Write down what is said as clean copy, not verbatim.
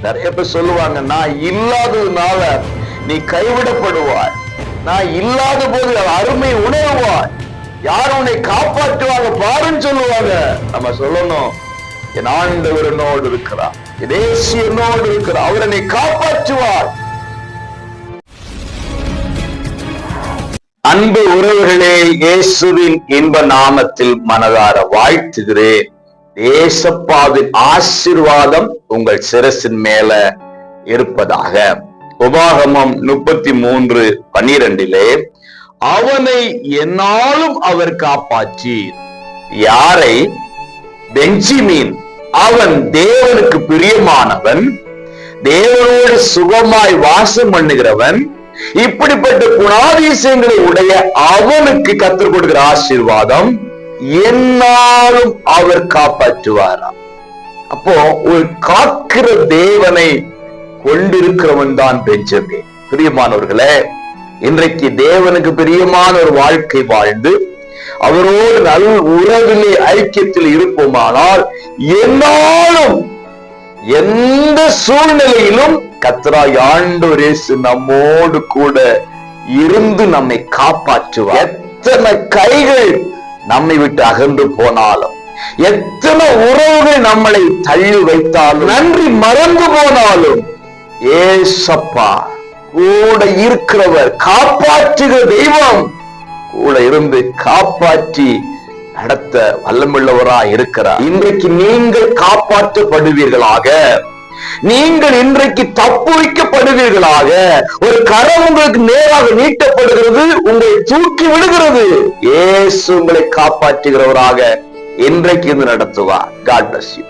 நிறைய பேர் சொல்லுவாங்க, நான் இல்லாததுனால நீ கைவிடப்படுவாய், நான் இல்லாத போது அருமை உணர்வாய், யார் உன்னை காப்பாற்றுவாங்க பாருன்னு சொல்லுவாங்க. நம்ம சொல்லணும், என் ஆண்டவர் என்னோடு இருக்கிறார், என் இயேசு என்னோடு இருக்கிறார், அவர் என்னை காப்பாற்றுவார். அன்பு உறவுகளே, இயேசுவின் இன்ப நாமத்தில் மனதார வாழ்த்துகிறேன். ஏசப்பாவின் ஆசீர்வாதம் உங்கள் சிரசின் மேல இருப்பதாக. உபாகமம் 33:12 அவனை என்னாலும் அவர் காப்பாற்றி. யாரை? பெஞ்சமின். அவன் தேவனுக்கு பிரியமானவன், தேவனோடு சுகமாய் வாசம் பண்ணுகிறவன். இப்படிப்பட்ட குணாதிசயங்களை உடைய அவனுக்கு கற்றுக் கொடுக்கிற ஆசீர்வாதம், என்னாலும் அவர் காப்பாற்றுவாராம். அப்போ ஒரு காக்கிற தேவனை கொண்டிருக்கிறவன் தான் பெஞ்சமின். பிரியமானவர்களே, இன்றைக்கு தேவனுக்கு பிரியமான ஒரு வாழ்க்கை வாழ்ந்து அவரோடு நல் உறவிலே ஐக்கியத்தில் இருப்போமானால், என்னாலும் எந்த சூழ்நிலையிலும் கர்த்தராகிய ஆண்டவர் இயேசு நம்மோடு கூட இருந்து நம்மை காப்பாற்றுவார். எத்தனை கைகள் நம்மை விட்டு அகன்று போனாலும், எத்தனை உறவுகள் நம்மளை தள்ளி வைத்தாலும், நன்றி மறந்து போனாலும், ஏசப்பா கூட இருக்கிறவர், காப்பாற்றுகிற தெய்வம் கூட இருந்து காப்பாற்றி நடத்த வல்லமுள்ளவராய் இருக்கிறார். இன்றைக்கு நீங்கள் காப்பாற்றப்படுவீர்களாக, நீங்கள் இன்றைக்கு தப்பு வைக்கப்படுவீர்களாக. ஒரு கரம் உங்களுக்கு நேராக நீட்டப்படுகிறது, உங்களை தூக்கி விடுகிறது. இயேசு உங்களை காப்பாற்றுகிறவராக இன்றைக்கு இருந்து நடத்துவார். God bless you.